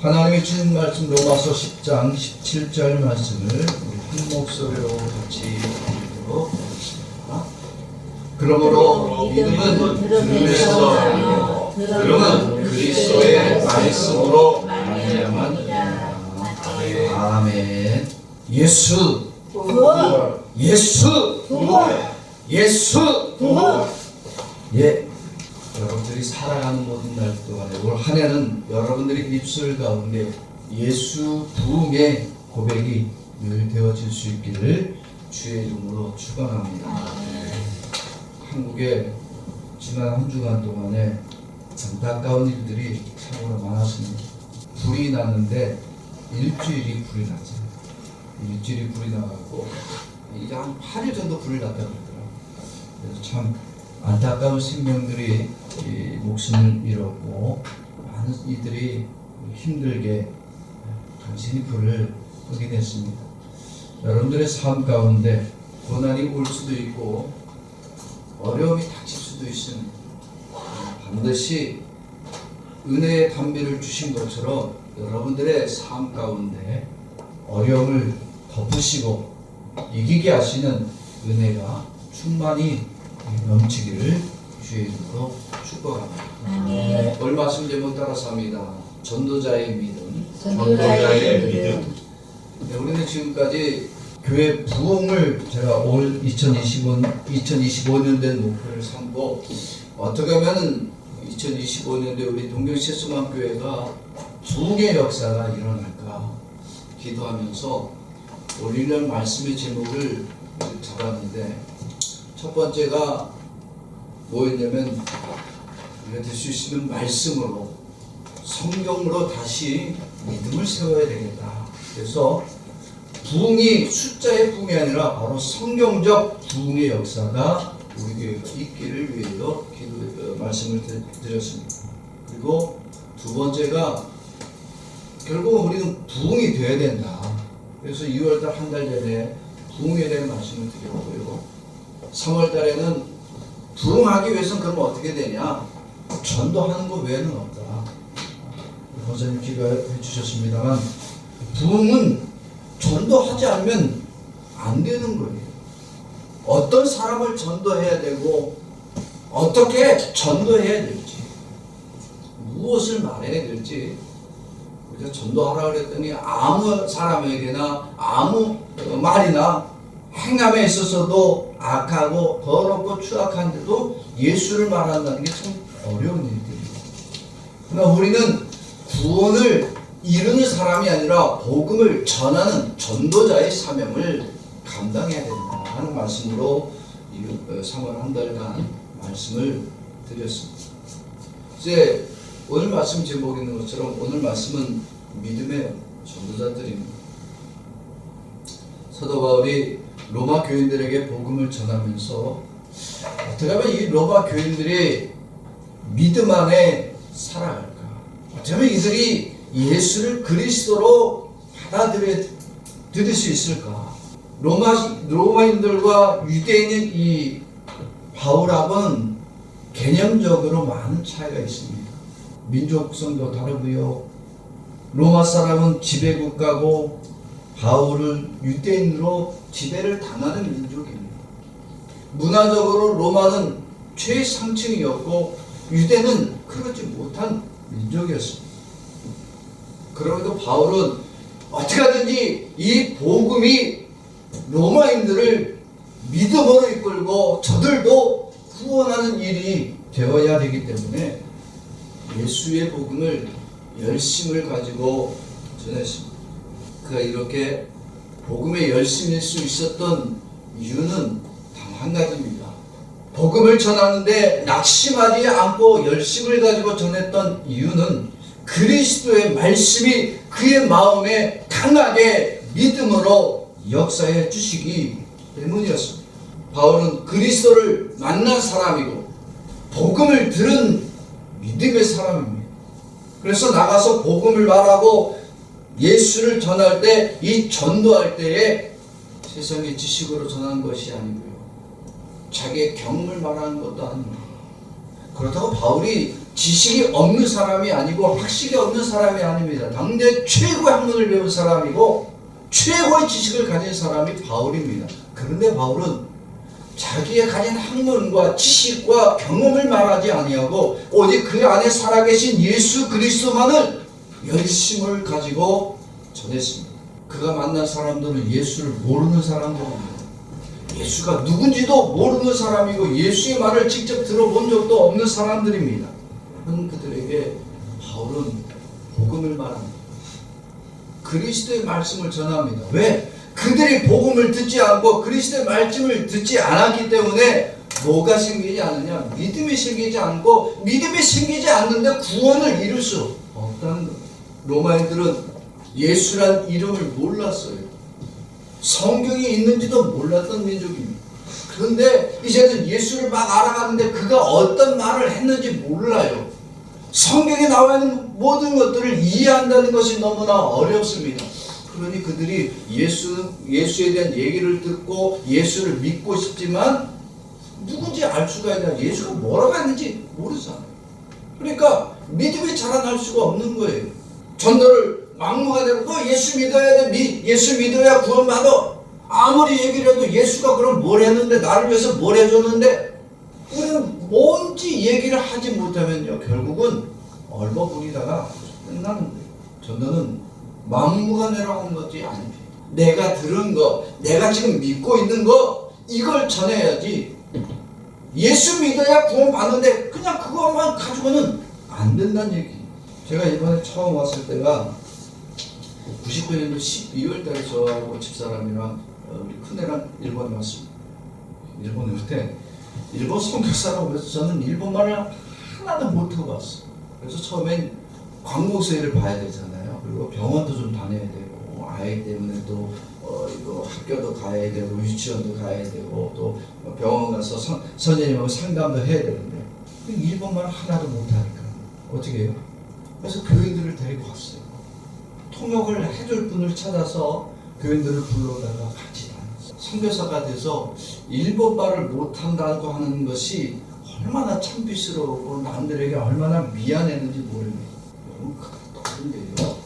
하나님이 주신 말씀 로마서 10장 17절 말씀을 우리 한 목소리로 같이 읽도록 하겠습니다. 그러므로 믿음은 들음에서 나며 들음은 그리스도의 말씀으로 말미암았느니라. 아멘. 예수 구원, 예수 구원, 예수 구원. 예, 여러분들이 살아가는 모든 날 동안에 올 한 해는 여러분들이 입술 가운데 예수 부흥의 고백이 늘 되어질 수 있기를 주의 이름으로 축원합니다. 한국에 지난 한 주간 동안에 안타까운 일들이 참으로 많았습니다. 불이 났는데 일주일이 불이 났잖아요. 일주일이 불이 나가고 이제 한 8일 정도 불이 났다 그러더라고요. 그래서 참 안타까운 생명들이 목숨을 잃었고 많은 이들이 힘들게 간신히 불을 끄게 됐습니다. 여러분들의 삶 가운데 고난이 올 수도 있고 어려움이 닥칠 수도 있습니다. 반드시 은혜의 담비를 주신 것처럼 여러분들의 삶 가운데 어려움을 덮으시고 이기게 하시는 은혜가 충만히 넘치기를 주의 이름으로 축복합니다. 아멘. 오늘 말씀 제목 따라서 합니다. 전도자의 믿음. 전도자의 믿음. 네, 우리는 지금까지 교회 부흥을 제가 올 2025년 된 목표를 삼고 어떻게 하면 2025년도에 우리 동경시스만교회가 부흥의 역사가 일어날까 기도하면서 올 1년 말씀의 제목을 잡았는데 첫 번째가 뭐였냐면 우리가 될 수 있으면 말씀으로 성경으로 다시 믿음을 세워야 되겠다. 그래서 부흥이 숫자의 부흥이 아니라 바로 성경적 부흥의 역사가 우리 교회가 있기를 위해서 말씀을 드렸습니다. 그리고 두 번째가 결국 우리는 부흥이 되어야 된다. 그래서 2월달 한 달 전에 부흥에 대한 말씀을 드렸고요. 3월달에는 부흥하기 위해서는 그럼 어떻게 되냐? 전도하는 것 외에는 없다. 권사님 기도해 주셨습니다만 부흥은 전도하지 않으면 안 되는 거예요. 어떤 사람을 전도해야 되고 어떻게 전도해야 될지 무엇을 말해야 될지 우리가 전도하라 그랬더니 아무 사람에게나 아무 말이나 행함에 있어서도 악하고 더럽고 추악한데도 예수를 말한다는 게 참 어려운 일들이에요. 그러나 우리는 구원을 이루는 사람이 아니라 복음을 전하는 전도자의 사명을 감당해야 된다 하는 말씀으로 3월 한 달간 말씀을 드렸습니다. 이제 오늘 말씀 제목에 있는 것처럼 오늘 말씀은 믿음의 전도자들입니다. 사도 바울이 로마 교인들에게 복음을 전하면서 어떻게 하면 이 로마 교인들이 믿음 안에 살아갈까? 어떻게 하면 이들이 예수를 그리스도로 받아들일 수 있을까? 로마인들과 유대인인 이 바울하고는 개념적으로 많은 차이가 있습니다. 민족성도 다르고요. 로마 사람은 지배국가고 바울은 유대인으로 지배를 당하는 민족입니다. 문화적으로 로마는 최상층이었고 유대는 그러지 못한 민족이었습니다. 그럼에도 바울은 어떻게 하든지 이 복음이 로마인들을 믿음으로 이끌고 저들도 구원하는 일이 되어야 되기 때문에 예수의 복음을 열심을 가지고 전했습니다. 그가 이렇게 복음에 열심일 수 있었던 이유는 단 한 가지입니다. 복음을 전하는데 낙심하지 않고 열심을 가지고 전했던 이유는 그리스도의 말씀이 그의 마음에 강하게 믿음으로 역사해 주시기 때문이었습니다. 바울은 그리스도를 만난 사람이고 복음을 들은 믿음의 사람입니다. 그래서 나가서 복음을 말하고 예수를 전할 때, 이 전도할 때에 세상의 지식으로 전하는 것이 아니고요, 자기의 경험을 말하는 것도 아닙니다. 그렇다고 바울이 지식이 없는 사람이 아니고 학식이 없는 사람이 아닙니다. 당대 최고의 학문을 배운 사람이고 최고의 지식을 가진 사람이 바울입니다. 그런데 바울은 자기의 가진 학문과 지식과 경험을 말하지 아니하고 오직 그 안에 살아계신 예수 그리스도만을 열심을 가지고 전했습니다. 그가 만난 사람들은 예수를 모르는 사람들입니다. 예수가 누군지도 모르는 사람이고 예수의 말을 직접 들어본 적도 없는 사람들입니다. 그들에게 바울은 복음을 말합니다. 그리스도의 말씀을 전합니다. 왜? 그들이 복음을 듣지 않고 그리스도의 말씀을 듣지 않았기 때문에 뭐가 생기지 않느냐? 믿음이 생기지 않고 믿음이 생기지 않는데 구원을 이룰 수 없다는 것. 로마인들은 예수란 이름을 몰랐어요. 성경이 있는지도 몰랐던 민족입니다. 그런데 이제는 예수를 막 알아가는데 그가 어떤 말을 했는지 몰라요. 성경에 나와 있는 모든 것들을 이해한다는 것이 너무나 어렵습니다. 그러니 그들이 예수에 대한 얘기를 듣고 예수를 믿고 싶지만 누군지 알 수가 있냐, 예수가 뭐라고 했는지 모르잖아요. 그러니까 믿음이 자라날 수가 없는 거예요. 전도를 막무가내로 예수 믿어야 돼, 예수 믿어야 구원받아. 아무리 얘기를 해도 예수가 그럼 뭘 했는데, 나를 위해서 뭘 해줬는데, 우리는 뭔지 얘기를 하지 못하면요 결국은 얼버무리다가 끝나는 거예요. 전도는 막무가내로 하는 것이 아닙니다. 내가 들은 거, 내가 지금 믿고 있는 거, 이걸 전해야지. 예수 믿어야 구원받는데 그냥 그것만 가지고는 안 된다는 얘기. 제가 이번에 처음 왔을 때가 99년도 12월 달에 저하고 집사람이랑 우리 큰애랑 일본에 왔습니다. 일본에 올 때 일본 선교사라고 해서 저는 일본말을 하나도 못하고 왔어요. 그래서 처음엔 관공서회를 봐야 되잖아요. 그리고 병원도 좀 다녀야 되고, 아이 때문에 또 이거 학교도 가야 되고, 유치원도 가야 되고, 또 병원 가서 선생님하고 상담도 해야 되는데 일본말 하나도 못하니까 어떻게 해요? 그래서 교인들을 데리고 갔어요. 통역을 해줄 분을 찾아서 교인들을 불러다가 같이 다녔어요. 선교사가 돼서 일본말을 못한다고 하는 것이 얼마나 창피스러우고 남들에게 얼마나 미안했는지 모릅니다. 여러분, 그런데요,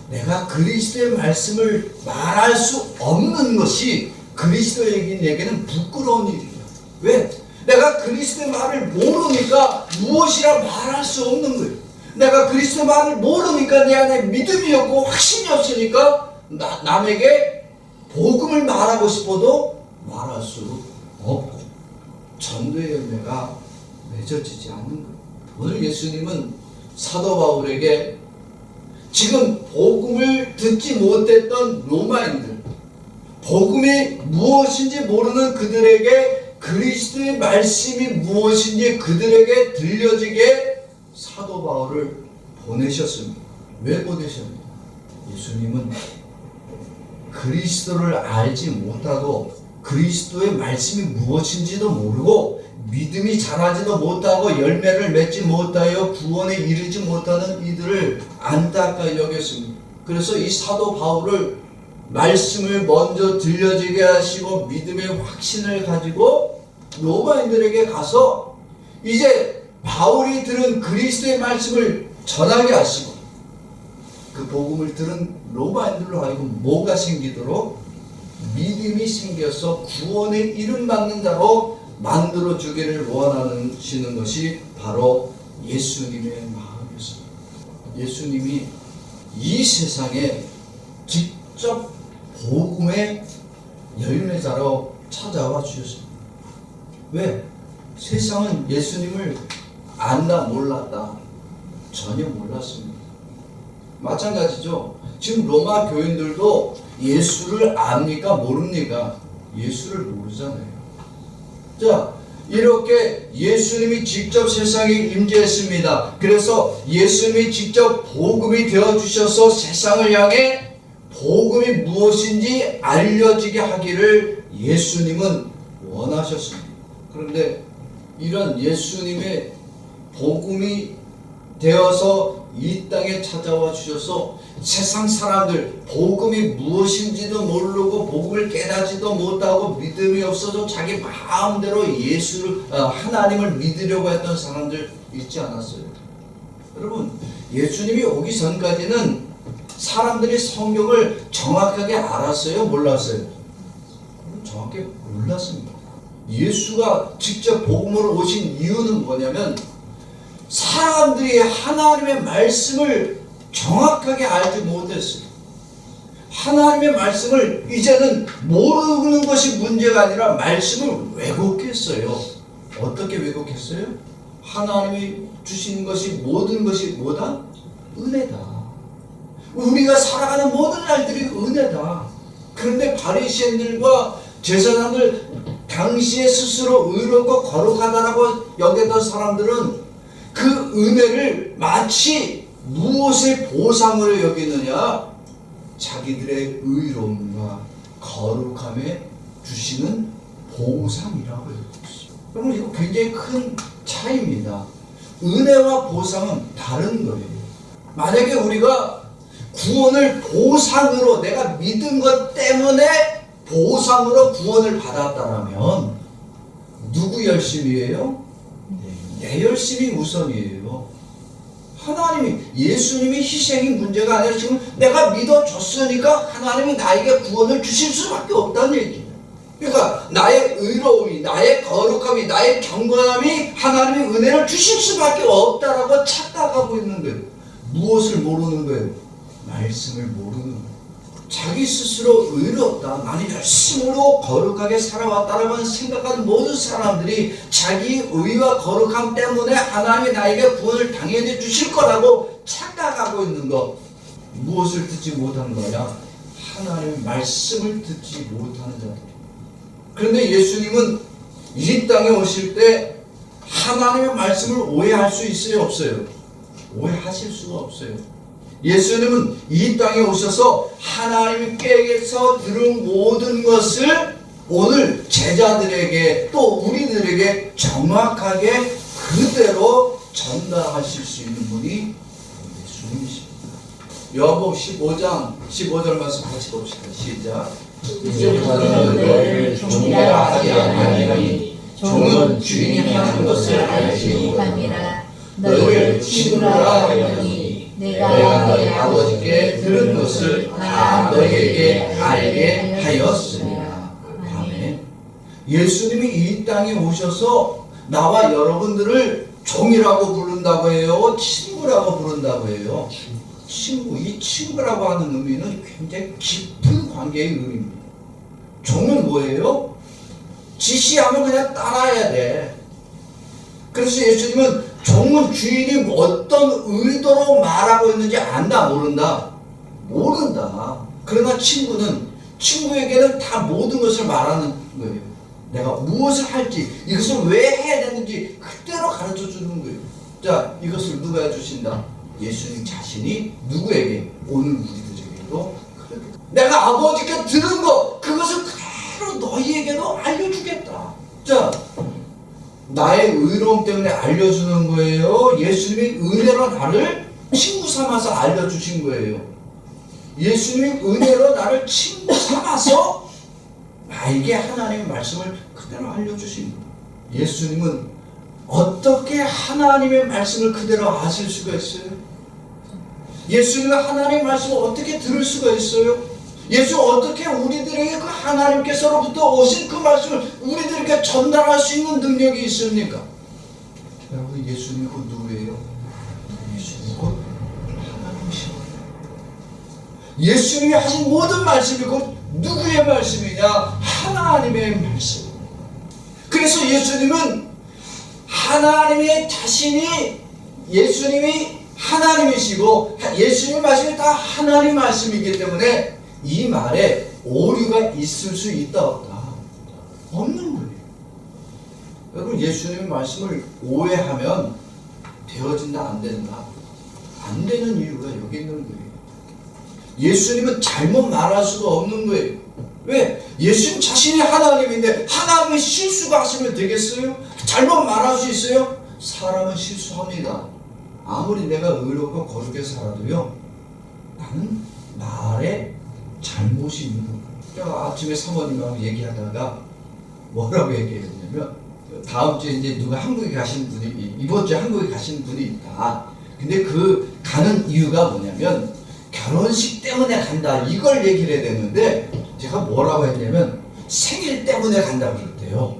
내가 그리스도의 말씀을 말할 수 없는 것이 그리스도인에게는 부끄러운 일이에요. 왜? 내가 그리스도의 말을 모르니까 무엇이라 말할 수 없는 거예요. 내가 그리스도의 말을 모르니까 내 안에 믿음이 없고 확신이 없으니까 남에게 복음을 말하고 싶어도 말할 수 없고 전도의 열매가 맺어지지 않는 거예요. 오늘 예수님은 사도 바울에게 지금 복음을 듣지 못했던 로마인들, 복음이 무엇인지 모르는 그들에게 그리스도의 말씀이 무엇인지 그들에게 들려지게 사도 바울을 보내셨습니다. 왜 보내셨습니까? 예수님은 그리스도를 알지 못하고 그리스도의 말씀이 무엇인지도 모르고 믿음이 자라지도 못하고 열매를 맺지 못하여 구원에 이르지 못하는 이들을 안타깝게 여겼습니다. 그래서 이 사도 바울을 말씀을 먼저 들려지게 하시고 믿음의 확신을 가지고 로마인들에게 가서 이제 바울이 들은 그리스도의 말씀을 전하게 하시고 그 복음을 들은 로마인들로 하여금 뭐가 생기도록 믿음이 생겨서 구원에 이름받는 자로 만들어 주기를 원하시는 것이 바로 예수님의 마음이었습니다. 예수님이 이 세상에 직접 복음의 열매자로 찾아와 주셨습니다. 왜? 세상은 예수님을 안다 몰랐다? 전혀 몰랐습니다. 마찬가지죠. 지금 로마 교인들도 예수를 압니까? 모릅니까? 예수를 모르잖아요. 자, 이렇게 예수님이 직접 세상에 임재했습니다. 그래서 예수님이 직접 복음이 되어주셔서 세상을 향해 복음이 무엇인지 알려지게 하기를 예수님은 원하셨습니다. 그런데 이런 예수님의 복음이 되어서 이 땅에 찾아와 주셔서 세상 사람들 복음이 무엇인지도 모르고 복음을 깨닫지도 못하고 믿음이 없어서 자기 마음대로 하나님을 믿으려고 했던 사람들 있지 않았어요? 여러분, 예수님이 오기 전까지는 사람들이 성경을 정확하게 알았어요? 몰랐어요? 정확히 몰랐습니다. 예수가 직접 복음으로 오신 이유는 뭐냐면 사람들이 하나님의 말씀을 정확하게 알지 못했어요. 하나님의 말씀을 이제는 모르는 것이 문제가 아니라 말씀을 왜곡했어요. 어떻게 왜곡했어요? 하나님이 주신 것이 모든 것이 뭐다? 은혜다. 우리가 살아가는 모든 날들이 은혜다. 그런데 바리새인들과 제사장들 당시에 스스로 의롭고 거룩하다라고 여겼던 사람들은 그 은혜를 마치 무엇의 보상으로 여기느냐? 자기들의 의로움과 거룩함에 주시는 보상이라고 여겼어요. 여러분, 이거 굉장히 큰 차이입니다. 은혜와 보상은 다른 거예요. 만약에 우리가 구원을 보상으로 내가 믿은 것 때문에 보상으로 구원을 받았다라면 누구 열심이에요? 내 열심이 우선이에요. 하나님이, 예수님이 희생이 문제가 아니라 지금 내가 믿어줬으니까 하나님이 나에게 구원을 주실 수밖에 없다는 얘기예요. 그러니까 나의 의로움이, 나의 거룩함이, 나의 경건함이 하나님의 은혜를 주실 수밖에 없다라고 착각하고 있는 거예요. 무엇을 모르는 거예요? 말씀을 모르는 거예요. 자기 스스로 의롭다, 나는 열심으로 거룩하게 살아왔다라고 생각하는 모든 사람들이 자기 의와 거룩함 때문에 하나님이 나에게 구원을 당연히 주실 거라고 착각하고 있는 것. 무엇을 듣지 못하는 거냐? 하나님의 말씀을 듣지 못하는 자들. 그런데 예수님은 이 땅에 오실 때 하나님의 말씀을 오해할 수 있어요? 없어요? 오해하실 수가 없어요. 예수님은 이 땅에 오셔서 하나님께서 들은 모든 것을 오늘 제자들에게 또 우리들에게 정확하게 그대로 전달하실 수 있는 분이 예수님이십니다. 요한복음 15절 말씀 같이 봅시다. 시작. 이제 너를 종이라 하지 아니하니 종은 주인이 하는 것을 알지 못함이라. 너를 친구라 하였니 내가 너희 아버지께 들은 것을 다 너희에게 알게 하였습니다. 아멘. 예수님이 이 땅에 오셔서 나와 여러분들을 종이라고 부른다고 해요? 친구라고 부른다고 해요? 친구. 이 친구라고 하는 의미는 굉장히 깊은 관계의 의미입니다. 종은 뭐예요? 지시하면 그냥 따라야 돼. 그래서 예수님은 종은 주인이 어떤 의도로 말하고 있는지 안다, 모른다? 모른다. 그러나 친구에게는 다 모든 것을 말하는 거예요. 내가 무엇을 할지, 이것을 왜 해야 되는지 그대로 가르쳐 주는 거예요. 자, 이것을 누가 해주신다? 예수님 자신이 누구에게? 오늘 우리들에게도 그렇게. 내가 아버지께 들은 거, 그것을 그대로 너희에게도 알려주겠다. 자, 나의 의로움 때문에 알려주는 거예요? 예수님이 은혜로 나를 친구 삼아서 알려주신 거예요? 예수님이 은혜로 나를 친구 삼아서 나에게 하나님의 말씀을 그대로 알려주신 거예요. 예수님은 어떻게 하나님의 말씀을 그대로 아실 수가 있어요? 예수님은 하나님의 말씀을 어떻게 들을 수가 있어요? 예수 어떻게 우리들에게 그 하나님께서로부터 오신 그 말씀을 우리들에게 전달할 수 있는 능력이 있습니까? 여러분, 예수님이 곧 누구예요? 예수님이 곧 하나님이십니다. 예수님이 하신 모든 말씀이 곧 누구의 말씀이냐? 하나님의 말씀. 그래서 예수님은 하나님의 자신이, 예수님이 하나님이시고 예수님의 말씀이 다 하나님 말씀이기 때문에 이 말에 오류가 있을 수 있다 없다? 없는 거예요. 여러분, 예수님의 말씀을 오해하면 되어진다 안 된다? 안 되는 이유가 여기 있는 거예요. 예수님은 잘못 말할 수가 없는 거예요. 왜? 예수님 자신이 하나님인데 하나님이 실수가 하시면 되겠어요? 잘못 말할 수 있어요? 사람은 실수합니다. 아무리 내가 의롭고 거룩하게 살아도요, 나는 말에 잘못이 있는 거예요. 제가 아침에 사모님하고 얘기하다가 뭐라고 얘기했냐면, 다음 주에 이제 누가 한국에 가신 분이, 이번 주에 한국에 가신 분이 있다. 근데 그 가는 이유가 뭐냐면 결혼식 때문에 간다, 이걸 얘기를 해야 되는데 제가 뭐라고 했냐면 생일 때문에 간다고 그랬대요.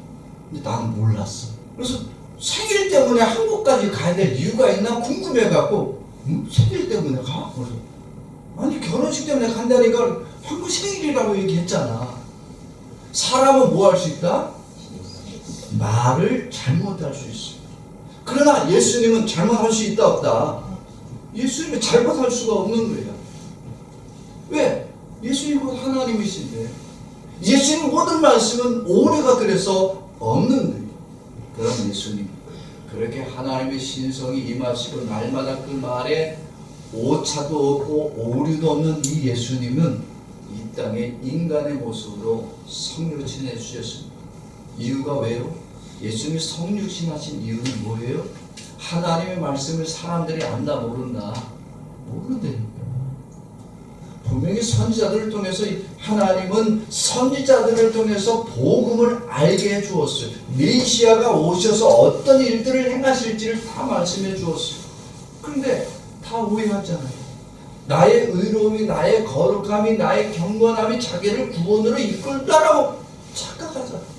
근데 나는 몰랐어. 그래서 생일 때문에 한국까지 가야 될 이유가 있나 궁금해갖고 생일 때문에 가? 그래서 아니 결혼식 때문에 간다니까 한국 생일이라고 얘기했잖아. 사람은 뭐 할 수 있다? 말을 잘못할 수 있어요. 그러나 예수님은 잘못할 수 있다 없다? 예수님은 잘못할 수가 없는 거예요. 왜? 예수님은 곧 하나님이신데 예수님 모든 말씀은 오래가 그래서 없는 거예요. 그런 예수님, 그렇게 하나님의 신성이 임하시고 날마다 그 말에 오차도 없고 오류도 없는 이 예수님은 이 땅에 인간의 모습으로 성육신 해주셨습니다. 이유가 왜요? 예수님이 성육신하신 이유는 뭐예요? 하나님의 말씀을 사람들이 안다 모른다? 모른다니까. 분명히 선지자들을 통해서 하나님은 선지자들을 통해서 복음을 알게 해주었어요. 메시아가 오셔서 어떤 일들을 행하실지를 다 말씀해 주었어요. 그런데 다 오해하잖아요. 나의 의로움이, 나의 거룩함이, 나의 경건함이 자기를 구원으로 이끌다라고 착각하잖아요.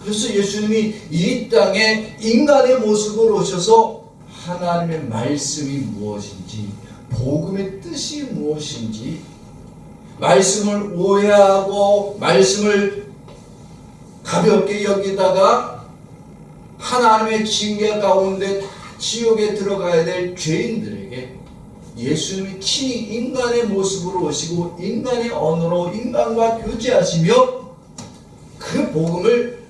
그래서 예수님이 이 땅에 인간의 모습으로 오셔서 하나님의 말씀이 무엇인지, 복음의 뜻이 무엇인지, 말씀을 오해하고 말씀을 가볍게 여기다가 하나님의 징계 가운데 다 지옥에 들어가야 될 죄인들에게 예수님이 친히 인간의 모습으로 오시고 인간의 언어로 인간과 교제하시며 그 복음을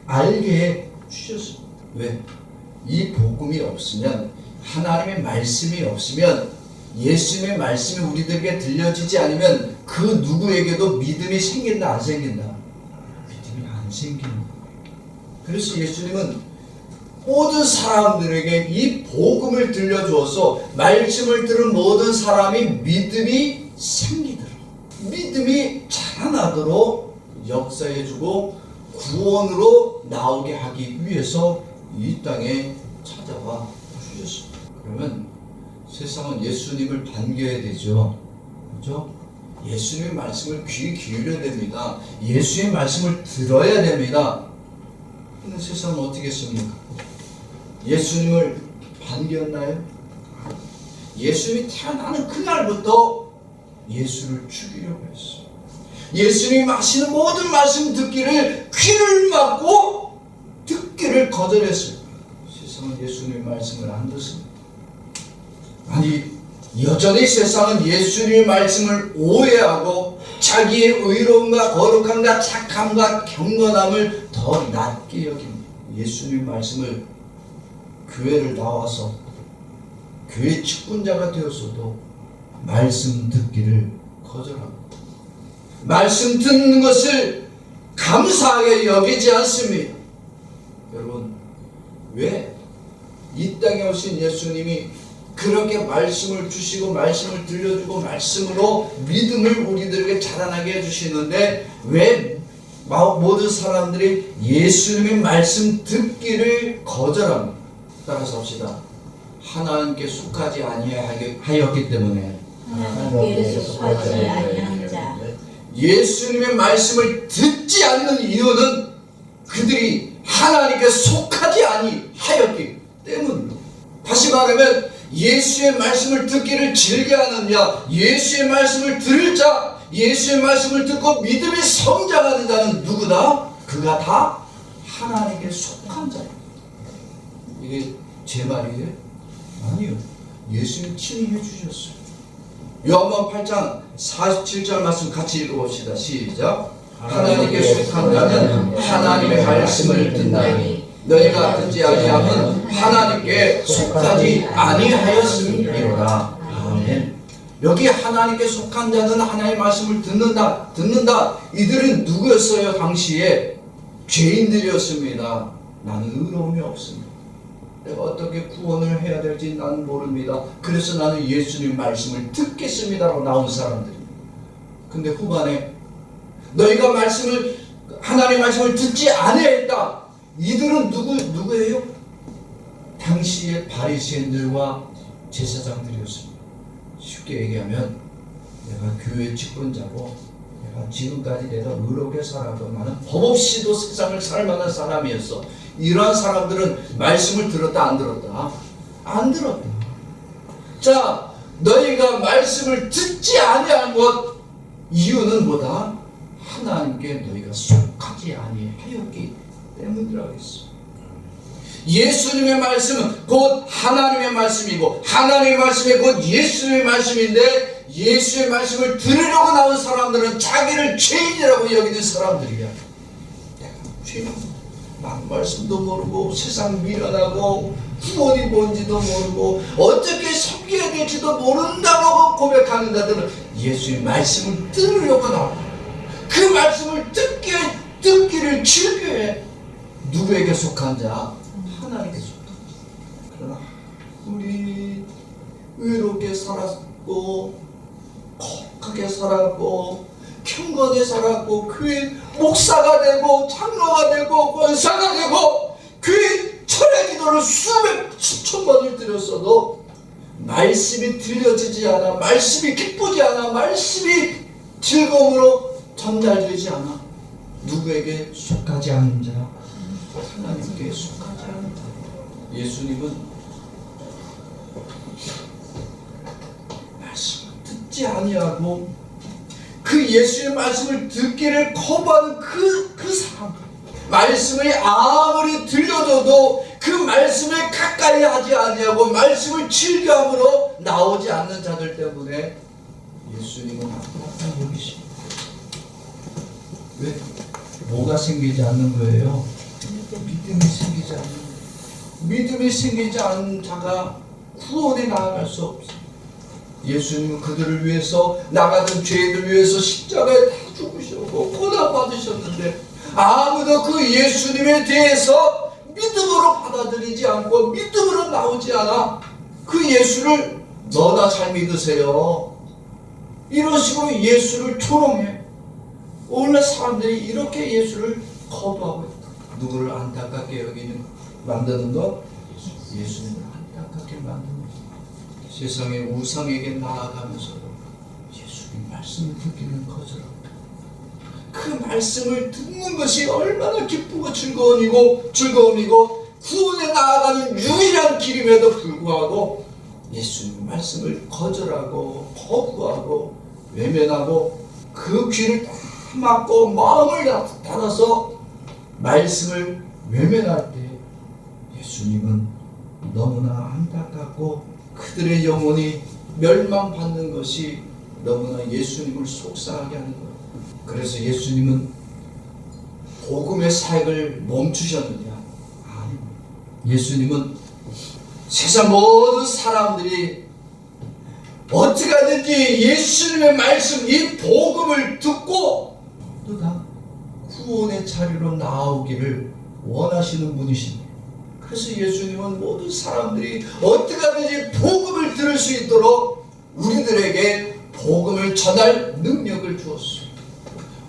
다 알게 해 주셨습니다. 왜? 이 복음이 없으면, 하나님의 말씀이 없으면, 예수님의 말씀이 우리들에게 들려지지 않으면 그 누구에게도 믿음이 생긴다 안 생긴다? 믿음이 안 생기는 거예요. 그래서 예수님은 모든 사람들에게 이 복음을 들려주어서 말씀을 들은 모든 사람이 믿음이 생기도록, 믿음이 자라나도록 역사해주고 구원으로 나오게 하기 위해서 이 땅에 찾아와 주셨습니다. 그러면 세상은 예수님을 반겨야 되죠. 그렇죠? 예수님의 말씀을 귀 기울여야 됩니다. 예수의 말씀을 들어야 됩니다. 근데 세상은 어떻게 했습니까? 예수님을 반겼나요? 예수님이 태어나는 그날부터 예수를 죽이려고 했어요. 예수님이 하시는 모든 말씀 듣기를 귀를 막고 듣기를 거절했어요. 세상은 예수님의 말씀을 안 듣습니다. 아니, 여전히 세상은 예수님의 말씀을 오해하고 자기의 의로움과 거룩함과 착함과 경건함을 더 낮게 여깁니다. 예수님의 말씀을 교회를 나와서 교회 직분자가 되었어도 말씀 듣기를 거절합니다. 말씀 듣는 것을 감사하게 여기지 않습니다. 여러분, 왜 이 땅에 오신 예수님이 그렇게 말씀을 주시고 말씀을 들려주고 말씀으로 믿음을 우리들에게 자라나게 해주시는데 왜 모든 사람들이 예수님의 말씀 듣기를 거절합니다? 따라서 합시다. 하나님께 속하지 아니하였기 때문에. 하나님께 속하지 아니한 자. 예수님의 말씀을 듣지 않는 이유는 그들이 하나님께 속하지 아니하였기 때문입니다. 다시 말하면 예수의 말씀을 듣기를 즐겨하느냐, 예수의 말씀을 들을 자, 예수의 말씀을 듣고 믿음의 성장하는 자는 누구다? 그가 다 하나님께 속한 자예요. 이게 제 말이에요? 아니요. 예수님 친히 해주셨어요. 요한복음 8장 47절 말씀 같이 읽어봅시다. 시작. 하나님께 속한 자는 하나님의 말씀을 듣나니 너희가 듣지 아니하면 하나님께 속하지 아니하였음이로라. 아멘. 여기 하나님께 속한 자는 하나님의 말씀을 듣는다. 이들은 누구였어요? 당시에 죄인들이었습니다. 나는 의로움이 없습니다. 내가 어떻게 구원을 해야 될지 나는 모릅니다. 그래서 나는 예수님 말씀을 듣겠습니다라고 나온 사람들입니다. 근데 후반에 너희가 하나님의 말씀을 듣지 아니했다. 이들은 누구예요? 당시의 바리새인들과 제사장들이었습니다. 쉽게 얘기하면 내가 교회 직분자고 내가 지금까지 내가 의롭게 살아도 나는 법 없이도 세상을 살 만한 사람이었어. 이러한 사람들은 말씀을 들었다 안 들었다? 안 들었다. 자, 너희가 말씀을 듣지 아니한 것 이유는 뭐다? 하나님께 너희가 속하지 아니하였기 때문이라고 했어. 예수님의 말씀은 곧 하나님의 말씀이고 하나님의 말씀이 곧 예수님의 말씀인데 예수의 말씀을 들으려고 나온 사람들은 자기를 죄인이라고 여기는 사람들이야. 내가 죄인이야. 난 말씀도 모르고 세상 미련하고 구원이 뭔지도 모르고 어떻게 섬겨야 될지도 모른다고 고백하는 자들은 예수의 말씀을 들으려고 나와. 그 말씀을 듣기를 즐겨해. 누구에게 속한 자? 하나님께 속한 자. 그러나 우리 의롭게 살았고 거룩하게 살았고 경건에 살았고 교회 목사가 되고 장로가 되고 권사가 되고 교회 철야 기도를 수천 번을 드렸어도 말씀이 들려지지 않아, 말씀이 기쁘지 않아, 말씀이 즐거움으로 전달되지 않아. 누구에게 속하지 않은 자? 하나님께 속하지 않은 자. 예수님은 말씀을 듣지 아니하고 그 예수의 말씀을 듣기를 거부하는 그 사람, 말씀이 아무리 들려줘도 그 말씀에 가까이 하지 아니하고 말씀을 즐겨함으로 나오지 않는 자들 때문에 예수님은 안타깝다고 여기십니다. 왜? 뭐가 생기지 않는 거예요? 믿음이 생기지 않는 거예요. 믿음이 생기지 않은 자가 구원에 나아갈 수 없어요. 예수님은 그들을 위해서, 나가던 죄인들 위해서 십자가에 다 죽으셨고 고난받으셨는데 아무도 그 예수님에 대해서 믿음으로 받아들이지 않고 믿음으로 나오지 않아. 그 예수를 너나 잘 믿으세요, 이런 식으로 예수를 조롱해. 오늘날 사람들이 이렇게 예수를 거부하고 있다. 누구를 안타깝게 만드는 것? 예수님을 안타깝게 만드는 것. 세상의 우상에게 나아가면서도 예수님 말씀을 듣기는 거절합니다. 그 말씀을 듣는 것이 얼마나 기쁘고 즐거움이고 구원에 나아가는 유일한 길임에도 불구하고 예수님 말씀을 거절하고 거부하고 외면하고 그 귀를 다 막고 마음을 닫아서 말씀을 외면할 때 예수님은 너무나 안타깝고 그들의 영혼이 멸망받는 것이 너무나 예수님을 속상하게 하는 거예요. 그래서 예수님은 복음의 사역을 멈추셨느냐? 아니요. 예수님은 세상 모든 사람들이 어떻게 하든지 예수님의 말씀, 이 복음을 듣고 또 다 구원의 자리로 나오기를 원하시는 분이십니다. 그래서 예수님은 모든 사람들이 어떻게 하든지 복음을 들을 수 있도록 우리들에게 복음을 전할 능력을 주었어요.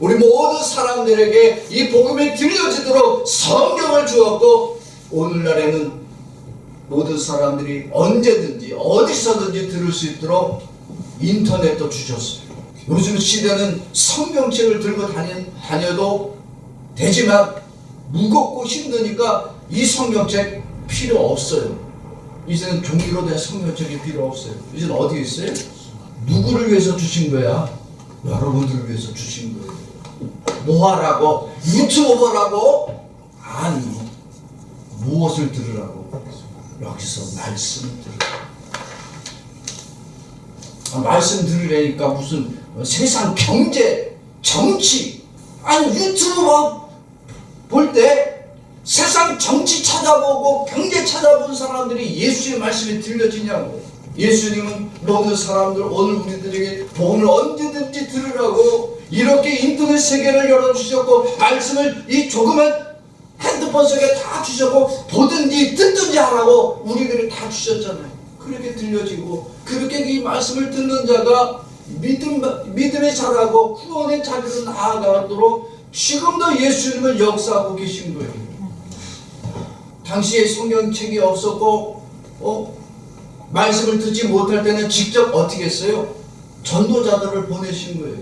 우리 모든 사람들에게 이 복음이 들려지도록 성경을 주었고 오늘날에는 모든 사람들이 언제든지 어디서든지 들을 수 있도록 인터넷도 주셨어요. 요즘 시대는 성경책을 들고 다녀도 되지만 무겁고 힘드니까 이 성경책 필요 없어요. 이제는 종이로 된 성경책이 필요 없어요. 이제는 어디에 있어요? 누구를 위해서 주신 거야? 여러분들을 위해서 주신 거예요. 뭐 하라고? 유튜브 보라고? 아니, 무엇을 들으라고? 여기서 말씀을 들으라고. 말씀 들으려니까 무슨 세상 경제, 정치, 아니 유튜브 볼 때 세상 정치 찾아보고 경제 찾아본 사람들이 예수의 말씀이 들려지냐고. 예수님은 모든 사람들, 오늘 우리들에게 복음을 언제든지 들으라고 이렇게 인터넷 세계를 열어주셨고 말씀을 이 조그만 핸드폰 스마트폰 속에 다 주셨고 보든지 듣든지 하라고 우리들이 다 주셨잖아요. 그렇게 들려지고 그렇게 이 말씀을 듣는 자가 믿음에 자라고 구원의 자리로 나아가도록 지금도 예수님은 역사하고 계신 거예요. 당시에 성경책이 없었고 말씀을 듣지 못할 때는 직접 어떻게 했어요? 전도자들을 보내신 거예요.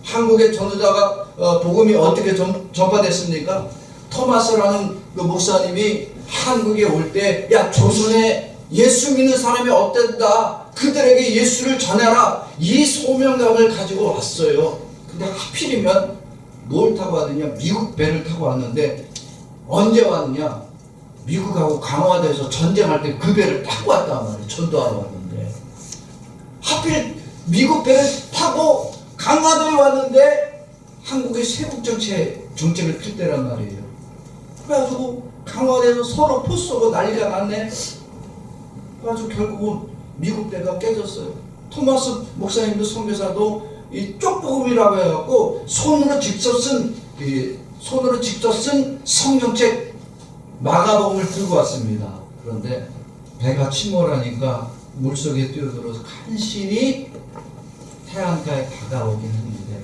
한국의 전도자가 복음이 어떻게 전파됐습니까? 토마스라는 그 목사님이 한국에 올 때 야 조선에 예수 믿는 사람이 없단다. 그들에게 예수를 전해라. 이 소명감을 가지고 왔어요. 근데 하필이면 뭘 타고 왔느냐? 미국 배를 타고 왔는데 언제 왔느냐? 미국하고 강화도에서 전쟁할 때 그 배를 타고 왔단 말이에요. 전도하러 왔는데 하필 미국 배를 타고 강화도에 왔는데 한국의 세국 정책을 필 때란 말이에요. 그래가지고 강화도에서 서로 포 쏘고 난리가 났네. 그래가지고 결국은 미국 배가 깨졌어요. 토마스 목사님도 선교사도 이 쪽복음이라고 해갖고 손으로 직접 쓴 성경책 마가복음을 들고 왔습니다. 그런데 배가 침몰하니까 물속에 뛰어들어서 간신히 해안가에 다가오긴 했는데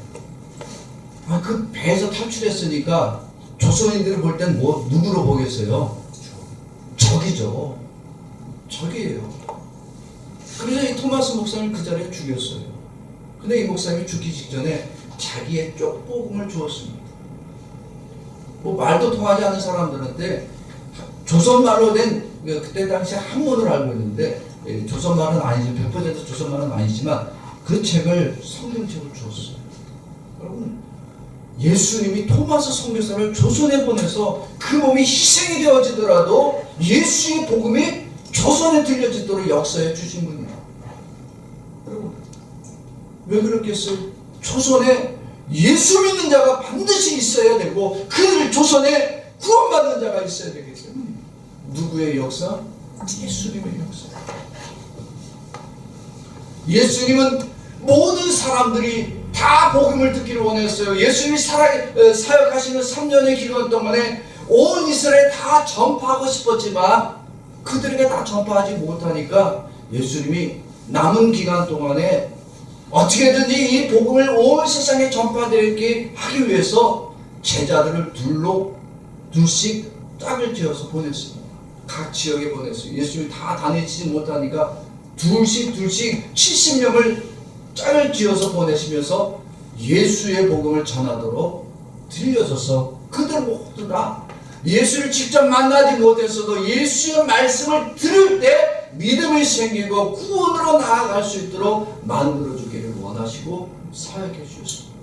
그 배에서 탈출했으니까 조선인들이 볼 땐 누구로 보겠어요? 적이죠. 적이에요. 그래서 이 토마스 목사님을 그 자리에 죽였어요. 근데 이 목사님이 죽기 직전에 자기의 쪽복음을 주었습니다. 말도 통하지 않는 사람들한테 조선말로 된 그때 당시 한문을 알고 있는데 조선말은 아니지만 100% 조선말은 아니지만 그 책을 성경책으로 주었어요. 여러분 예수님이 토마스 선교사를 조선에 보내서 그 몸이 희생이 되어지더라도 예수의 복음이 조선에 들려지도록 역사해 주신 분이에요. 여러분 왜 그렇겠어요? 조선에 예수 믿는 자가 반드시 있어야 되고 그 조선에 구원받는 자가 있어야 되겠어요. 누구의 역사? 예수님의 역사. 예수님은 모든 사람들이 다 복음을 듣기를 원했어요. 예수님이 사역하시는 3년의 기간 동안에 온 이스라엘에 다 전파하고 싶었지만 그들에게 다 전파하지 못하니까 예수님이 남은 기간 동안에 어떻게든지 이 복음을 온 세상에 전파되게 하기 위해서 제자들을 둘씩 짝을 지어서 보냈습니다. 각 지역에 보냈어요. 예수님이 다 다니지 못하니까 둘씩 70명을 짝을 지어서 보내시면서 예수의 복음을 전하도록 들려줘서 그들 모두 다 예수를 직접 만나지 못했어도 예수의 말씀을 들을 때 믿음이 생기고 구원으로 나아갈 수 있도록 만들어주기를 원하시고 사역해 주셨습니다.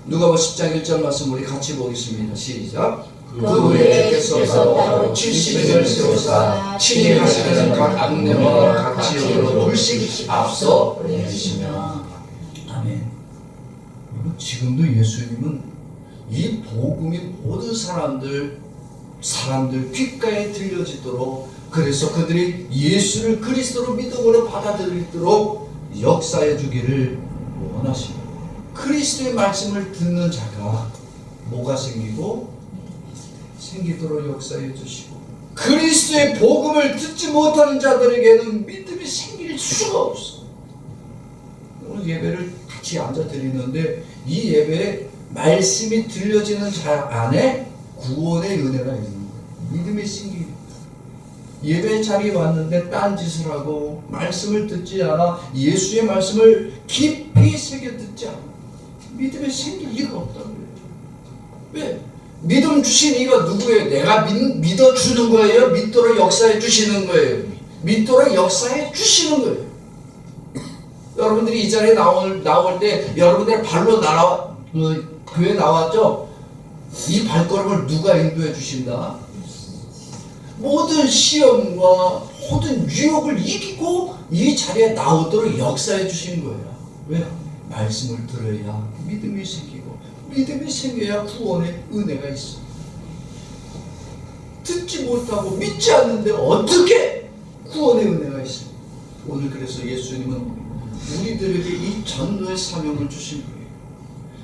누가복음 10장 1절 말씀 우리 같이 보겠습니다. 시작. 그 후에 주께서 바로 70인을 세우사 친히 가시는 각 안내와 각 지역으로 둘씩 앞서 보내시며. 아멘. 지금도 예수님은 이 복음이 모든 사람들 귓가에 들려지도록 그래서 그들이 예수를 그리스도로 믿음으로 받아들이도록 역사해 주기를 원하십니다. 그리스도의 말씀을 듣는 자가 뭐가 생기도록 역사해 주시고 그리스도의 복음을 듣지 못하는 자들에게는 믿음이 생길 수가 없어. 오늘 예배를 같이 앉아 드리는데 이 예배에 말씀이 들려지는 자 안에 구원의 은혜가 있는 거예요. 믿음이 생기는 예배 자리에 왔는데 딴짓을 하고 말씀을 듣지 않아 예수의 말씀을 깊이 새겨 듣지 않아 믿음이 생길 이유가 없다고 그래요. 왜? 믿음 주신 이가 누구예요? 내가 믿어주는 거예요? 믿도록 역사해 주시는 거예요? 믿도록 역사해 주시는 거예요. 여러분들이 이 자리에 나올 때 여러분들 발로 교회 나왔죠? 이 발걸음을 누가 인도해 주신다? 모든 시험과 모든 유혹을 이기고 이 자리에 나오도록 역사해 주신 거예요. 왜? 말씀을 들어야 믿음이 생기고 믿음이 생겨야 구원의 은혜가 있어. 듣지 못하고 믿지 않는데 어떻게 구원의 은혜가 있어? 오늘 그래서 예수님은 우리들에게 이 전도의 사명을 주신 거예요.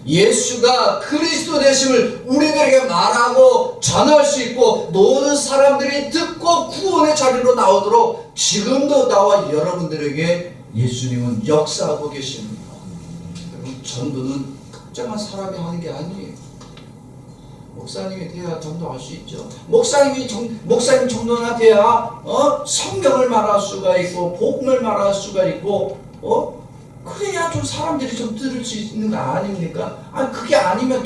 예수가 그리스도 되심을 우리들에게 말하고 전할 수 있고 모든 사람들이 듣고 구원의 자리로 나오도록 지금도 나와 여러분들에게 예수님은 역사하고 계십니다. 여러분, 전도는 특정한 사람이 하는 게 아니에요. 목사님이 돼야 전도할 수 있죠. 목사님 정도나 돼야 성경을 말할 수가 있고 복음을 말할 수가 있고 그래야 좀 사람들이 좀 들을 수 있는 거 아닙니까? 아니 그게 아니면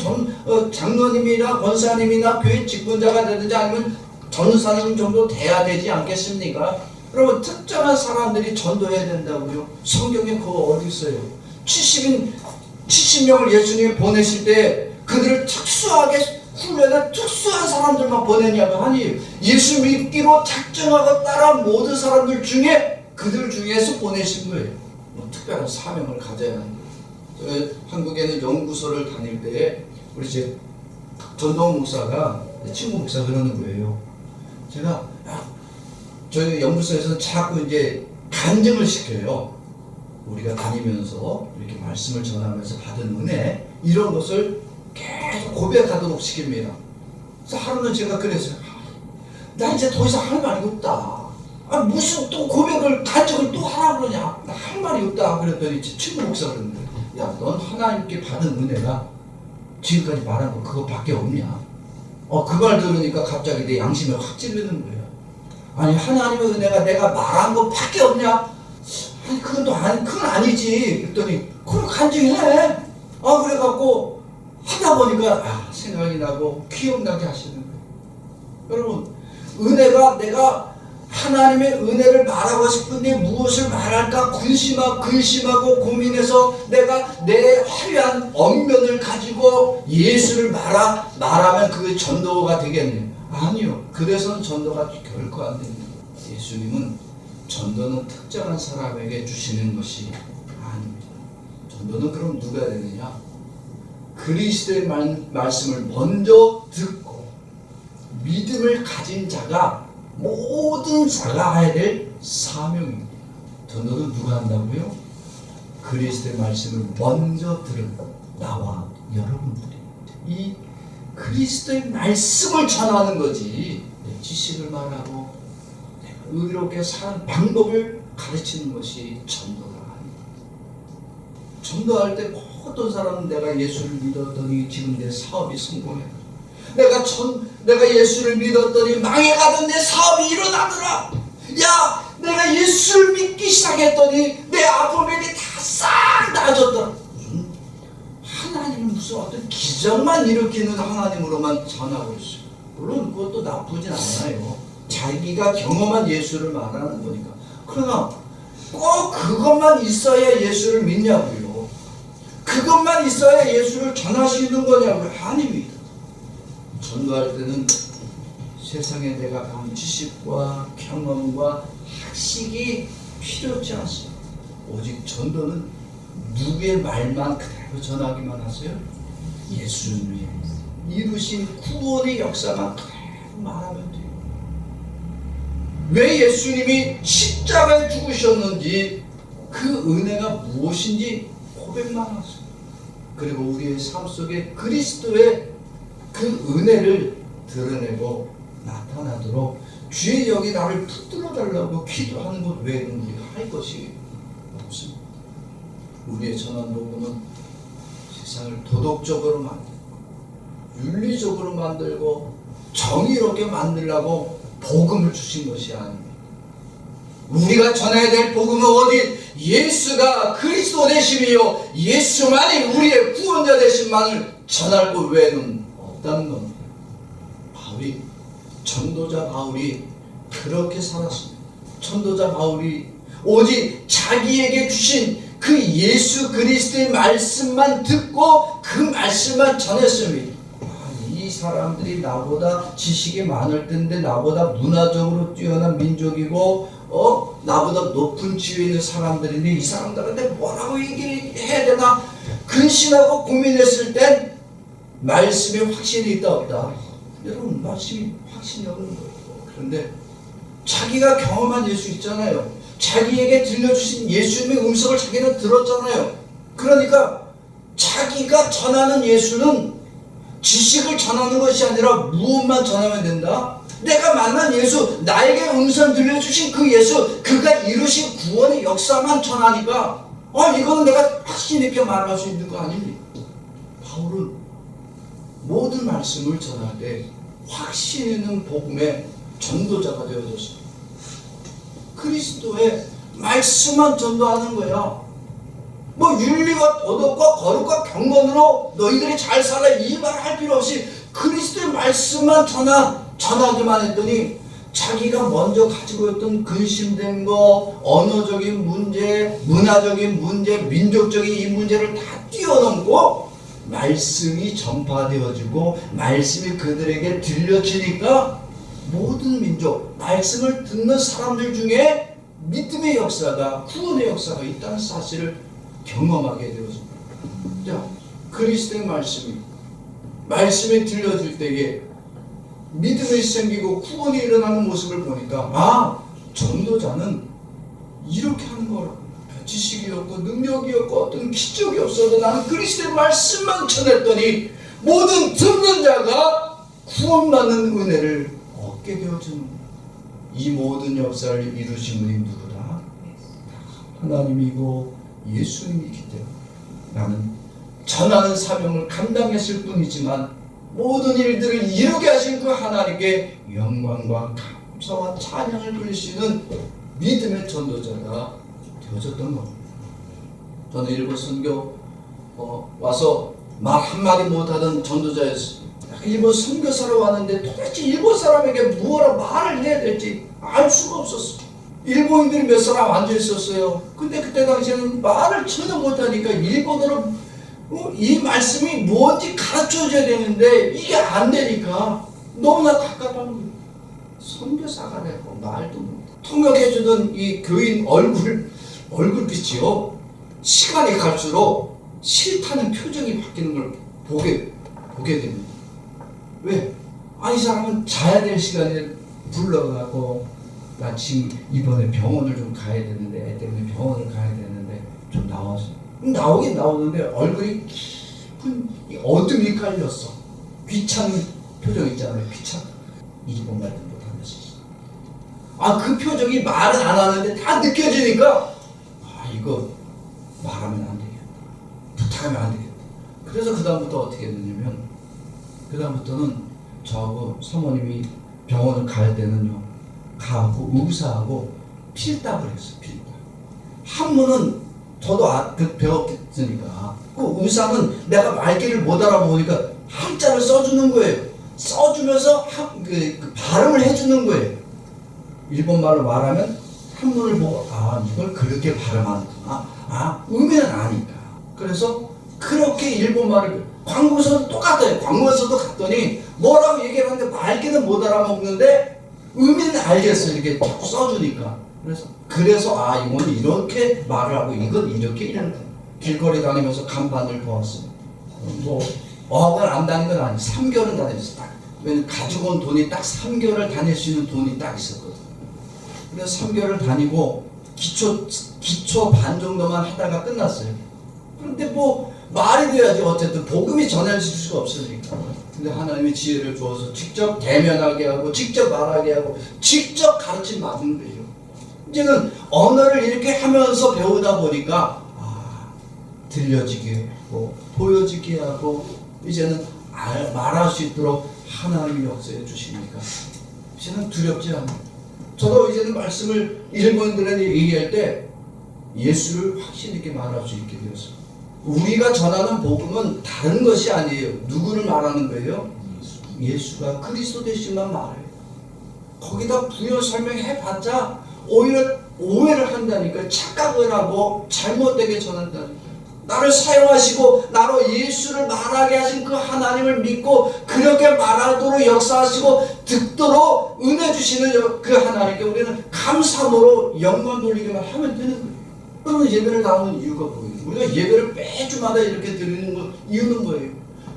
장로님이나 권사님이나 교회 직분자가 되든지 아니면 전사님 정도 돼야 되지 않겠습니까? 여러분 특정한 사람들이 전도해야 된다고요? 성경에 그거 어디 있어요? 70명을 예수님이 보내실 때 그들을 특수하게 훈련한 특수한 사람들만 보내냐고 하니 예수 믿기로 작정하고 따라 모든 사람들 중에 그들 중에서 보내신 거예요. 특별한 사명을 가져야 하는 거예요. 한국에는 연구소를 다닐 때 우리 제 전도원 목사가 친구 목사가 그러는 거예요. 제가 저희 연구소에서는 자꾸 이제 간증을 시켜요. 우리가 다니면서 이렇게 말씀을 전하면서 받은 은혜 이런 것을 계속 고백하도록 시킵니다. 그래서 하루는 제가 그랬어요. 나 이제 더 이상 할 말이 없다. 무슨 또 고백을 간증을 또 하라고 그러냐. 나 할 말이 없다. 그랬더니 제 친구 목사가 그러는 거예요. 야, 넌 하나님께 받은 은혜가 지금까지 말한 거 그거밖에 없냐. 그 말 들으니까 갑자기 내 양심이 확 찔리는 거예요. 아니 하나님의 은혜가 내가 말한 것밖에 없냐? 아니 그건 아니지. 그랬더니 그럼 간증해. 그래갖고 하다 보니까 생각이 나고 기억나게 하시는 거예요. 여러분 은혜가 내가 하나님의 은혜를 말하고 싶은데 무엇을 말할까 근심하고 고민해서 내가 내 화려한 언면을 가지고 예수를 말하면 그게 전도가 되겠네요. 아니요. 그래서는 전도가 결코 안 됩니다. 예수님은 전도는 특정한 사람에게 주시는 것이 아닙니다. 전도는 그럼 누가 되느냐? 그리스도의 말씀을 먼저 듣고 믿음을 가진 자가 모든 자가 해야 될 사명입니다. 전도는 누가 한다고요? 그리스도의 말씀을 먼저 들은 나와 여러분들이 이 그리스도의 말씀을 전하는 거지 내 지식을 말하고 내가 의롭게 사는 방법을 가르치는 것이 전도가 아닙니다. 전도할 때 어떤 사람은 내가 예수를 믿었더니 지금 내 사업이 성공해. 내가 예수를 믿었더니 망해가던 내 사업이 일어나더라. 야, 내가 예수를 믿기 시작했더니 내 아픔이 다 싹 나아졌더라. 하나님은 무슨 어떤 기적만 일으키는 하나님으로만 전하고 있어요. 물론 그것도 나쁘진 않아요. 자기가 경험한 예수를 말하는 거니까. 그러나 꼭 그것만 있어야 예수를 믿냐고요. 그것만 있어야 예수를 전할 수 있는 거냐고요. 아닙니다. 전도할 때는 세상에 내가 본 지식과 경험과 학식이 필요치 않습니다. 오직 전도는 누구의 말만 그대로 전하기만 하세요? 예수님이 이루신 구원의 역사만 그대로 말하면 돼요. 왜 예수님이 십자가에 죽으셨는지 그 은혜가 무엇인지 고백만 하세요. 그리고 우리의 삶 속에 그리스도의 그 은혜를 드러내고 나타나도록 주의 영이 나를 붙들어 달라고 기도하는 것 외에는 우리가 할 것이 없습니다. 우리의 전한 복음은 세상을 도덕적으로 만들고 윤리적으로 만들고 정의롭게 만들려고 복음을 주신 것이 아닙니다. 우리가 전해야 될 복음은 어디? 예수가 그리스도 되심이요 예수만이 우리의 구원자 되심만을 전할 것 외에는 없다는 겁니다. 전도자 바울이 그렇게 살았습니다. 전도자 바울이 오직 자기에게 주신 그 예수 그리스도의 말씀만 듣고 그 말씀만 전했습니다. 이 사람들이 나보다 지식이 많을 텐데 나보다 문화적으로 뛰어난 민족이고 나보다 높은 지위에 있는 사람들인데 이 사람들한테 뭐라고 얘기해야 되나 근심하고 고민했을 땐 말씀에 확신이 있다 없다. 여러분 말씀이 확신이 없는 거예요. 그런데 자기가 경험한 예수 있잖아요. 자기에게 들려주신 예수님의 음성을 자기는 들었잖아요. 그러니까 자기가 전하는 예수는 지식을 전하는 것이 아니라 무엇만 전하면 된다? 내가 만난 예수, 나에게 음성 들려주신 그 예수, 그가 이루신 구원의 역사만 전하니까 이거는 내가 확신 있게 말할 수 있는 거 아닙니까? 바울은 모든 말씀을 전할 때 확신 있는 복음의 전도자가 되어졌습니다. 그리스도의 말씀만 전도하는 거야. 뭐 윤리와 도덕과 거룩과 경건으로 너희들이 잘 살아 이 말 할 필요 없이 그리스도의 말씀만 전하기만 했더니 자기가 먼저 가지고 있던 근심된 거, 언어적인 문제, 문화적인 문제, 민족적인 이 문제를 다 뛰어넘고 말씀이 전파되어지고 말씀이 그들에게 들려지니까 모든 민족, 말씀을 듣는 사람들 중에 믿음의 역사가, 구원의 역사가 있다는 사실을 경험하게 되었습니다. 자, 그리스도의 말씀이 들려질 때에 믿음이 생기고 구원이 일어나는 모습을 보니까 전도자는 이렇게 하는 거라. 지식이 없고 능력이 없고 어떤 기적이 없어도 나는 그리스도의 말씀만 전했더니 모든 듣는 자가 구원받는 은혜를 얻게 되어지는 거야. 이 모든 역사를 이루신 분이 누구다? 하나님이고 예수님이기 때문에 나는 전하는 사명을 감당했을 뿐이지만 모든 일들을 이루게 하신 그 하나님께 영광과 감사와 찬양을 돌리시는 믿음의 전도자가 되어졌던 겁니다. 저는 일본 선교 와서 말 한마디 못하던 전도자였어요. 일본 선교사로 왔는데 도대체 일본 사람에게 무엇라 말을 해야 될지 알 수가 없었어. 일본인들이 몇 사람 앉아 있었어요. 근데 그때 당시에는 말을 전혀 못하니까 일본어로 이 말씀이 뭔지 가르쳐줘야 되는데 이게 안 되니까 너무나 답답한 거예요. 선교사가 되고 말도 못해. 통역해주던 이 교인 얼굴빛이요, 시간이 갈수록 싫다는 표정이 바뀌는 걸 보게 됩니다. 왜? 이 사람은 자야 될 시간에 불러가고 나 지금 이번에 병원을 좀 가야 되는데 애 때문에 병원을 가야 되는데 좀 나와서 나오긴 나오는데 얼굴이 깊은 어둠이 깔렸어. 귀찮은 표정 있잖아요. 귀찮아. 일본 말도 못하면서 그 표정이 말은 안 하는데 다 느껴지니까 이거 말하면 안 되겠다. 부탁하면 안 되겠다. 그래서 그 다음부터 어떻게 했냐면 그 다음부터는 저하고 사모님이 병원을 갈 때는요 가고 의사하고 필답을 했어요. 필답. 한문은 저도 배웠으니까 그 의사는 내가 말귀를 못 알아보니까 한자를 써주는 거예요. 써주면서 그 발음을 해주는 거예요. 일본말로 말하면 한문을 보고 이걸 그렇게 발음하는구나. 의미는 아니까. 그래서 그렇게 일본말을 광고에서도 똑같아요. 광고에서도 갔더니 뭐라고 얘기하는데 말귀는 못 알아먹는데 의미는 알겠어요. 이렇게 자꾸 써주니까. 그래서 이건 이렇게 말을 하고 이건 이렇게 이런 길거리 다니면서 간판을 보았습니다. 어학을 안 다닌 건 아니에요. 3개월은 다녔어요. 왜냐면 가지고 온 돈이 딱 3개월을 다닐 수 있는 돈이 딱 있었거든요. 그래서 3개월을 다니고 기초 반 정도만 하다가 끝났어요. 그런데 말이 돼야지. 어쨌든 복음이 전해질 수가 없으니까. 근데 하나님이 지혜를 주어서 직접 대면하게 하고 직접 말하게 하고 직접 가르침 받은 거예요. 이제는 언어를 이렇게 하면서 배우다 보니까 들려지게 하고 보여지게 하고 이제는 말할 수 있도록 하나님이 역사해 주시니까 이제는 두렵지 않아요. 저도 이제는 말씀을 일본인들에게 얘기할 때 예수를 확신 있게 말할 수 있게 되었어요. 우리가 전하는 복음은 다른 것이 아니에요. 누구를 말하는 거예요? 예수가 그리스도 되시만 말해요. 거기다 부연 설명해봤자 오히려 오해를 한다니까. 착각을 하고 잘못되게 전한다니까. 나를 사용하시고 나로 예수를 말하게 하신 그 하나님을 믿고 그렇게 말하도록 역사하시고 듣도록 은혜 주시는 그 하나님께 우리는 감사함으로 영광 돌리기만 하면 되는 거예요. 그러면 예배를 나오는 이유가 뭐예요? 우리가 예배를 매주마다 이렇게 드리는 이유는 뭐예요?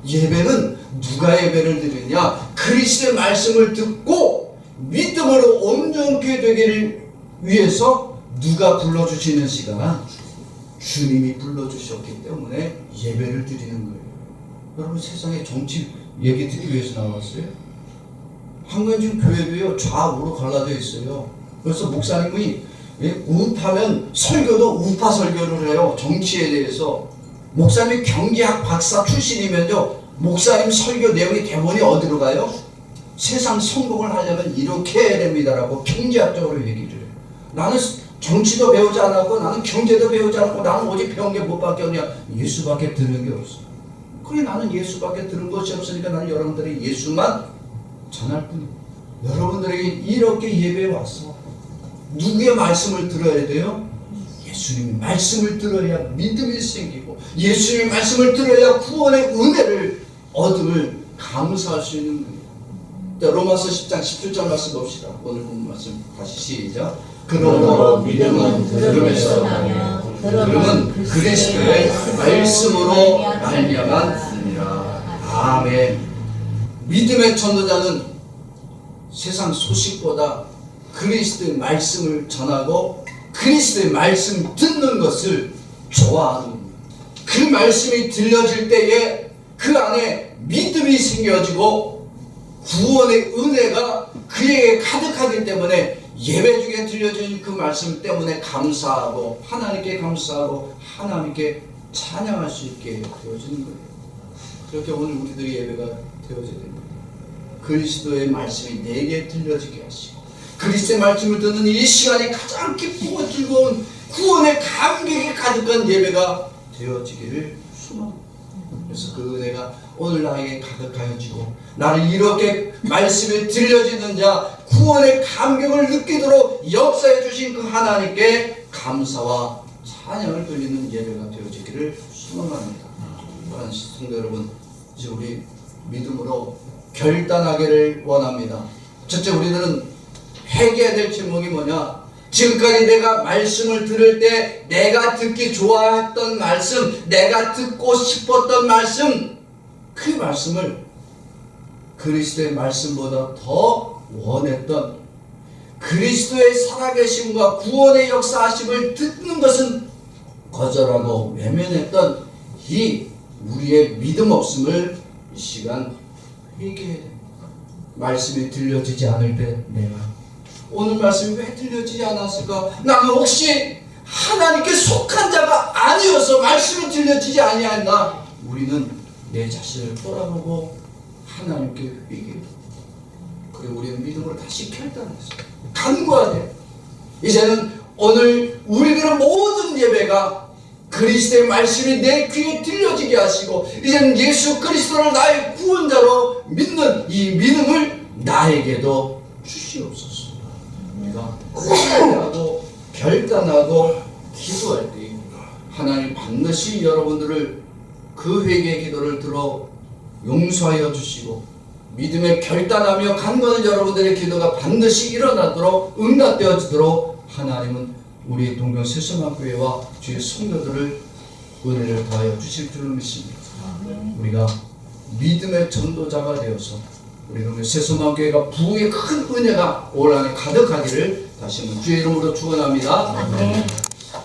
예배는 누가 예배를 드리냐? 그리스도의 말씀을 듣고 믿음으로 온전케 되기를 위해서 누가 불러주시는 시간, 주님이 불러주셨기 때문에 예배를 드리는 거예요. 여러분 세상에 정치 얘기 듣기 위해서 나왔어요? 한국은 지금 교회도요 좌우로 갈라져 있어요. 그래서 목사님이 우파면 설교도 우파 설교를 해요. 정치에 대해서. 목사님이 경제학 박사 출신이면요 목사님 설교 내용이 대본이 어디로 가요? 세상 성공을 하려면 이렇게 해야 됩니다라고 경제학적으로 얘기를 해요. 나는 정치도 배우지 않았고 나는 경제도 배우지 않았고 나는 오직 배운 게 뭐밖에 없냐? 예수밖에 들은 게 없어. 그래 나는 예수밖에 들은 것이 없으니까 나는 여러분들이 예수만 전할 뿐이에요. 여러분들에게 이렇게 예배에 왔어. 누구의 말씀을 들어야 돼요? 예수님의 말씀을 들어야 믿음이 생기고 예수님의 말씀을 들어야 구원의 은혜를 얻음을 감사할 수 있는 거예요. 자, 로마서 10장 17절 말씀 봅시다. 오늘 본 말씀 다시 시작. 그러므로 믿음은 들음에서 나며 들음은 그리스도의 말씀으로 말미암았느니라. 아멘. 믿음의 전도자는 세상 소식보다 그리스도의 말씀을 전하고 그리스도의 말씀 듣는 것을 좋아하는 겁니다. 그 말씀이 들려질 때에 그 안에 믿음이 생겨지고 구원의 은혜가 그에게 가득하기 때문에 예배 중에 들려진 그 말씀 때문에 감사하고 하나님께 감사하고 하나님께 찬양할 수 있게 되어지는 거예요. 그렇게 오늘 우리들의 예배가 되어져야 됩니다. 그리스도의 말씀이 내게 들려지게 하시고 그리스도의 말씀을 듣는 이 시간이 가장 기쁘고 즐거운 구원의 감격이 가득한 예배가 되어지기를 소망합니다. 그래서 그 은혜가 오늘 나에게 가득하여지고 나를 이렇게 말씀이 들려지는 자 구원의 감격을 느끼도록 역사해 주신 그 하나님께 감사와 찬양을 돌리는 예배가 되어지기를 소망합니다. 사랑하는 성도 여러분, 이제 우리 믿음으로 결단하기를 원합니다. 첫째, 우리들은 회개해야 될 제목이 뭐냐? 지금까지 내가 말씀을 들을 때 내가 듣기 좋아했던 말씀, 내가 듣고 싶었던 말씀, 그 말씀을 그리스도의 말씀보다 더 원했던 그리스도의 살아계심과 구원의 역사하심을 듣는 것은 거절하고 외면했던 이 우리의 믿음 없음을 이 시간 회개해야 됩니다. 말씀이 들려지지 않을 때 내가 오늘 말씀이 왜 들려지지 않았을까? 나는 혹시 하나님께 속한 자가 아니어서 말씀이 들려지지 아니한가? 우리는 내 자신을 돌아보고 하나님께 회개해요. 그리고 우리는 믿음으로 다시 결단했어요. 간구하되 이제는 오늘 우리들의 모든 예배가 그리스도의 말씀이 내 귀에 들려지게 하시고 이제는 예수 그리스도를 나의 구원자로 믿는 이 믿음을 나에게도 주시옵소서. 우리가 회개하고 결단하고 기도할 때 하나님 반드시 여러분들을 그 회개의 기도를 들어 용서하여 주시고 믿음에 결단하며 간구하는 여러분들의 기도가 반드시 일어나도록 응답되어지도록 하나님은 우리 동경 세수만교회와 주의 성도들을 은혜를 더하여 주실 줄로 믿습니다. 우리가 믿음의 전도자가 되어서 우리 동경 세수만교회가 부흥의 큰 은혜가 올 한해 가득하기를 다시 한번 주의 이름으로 축원합니다.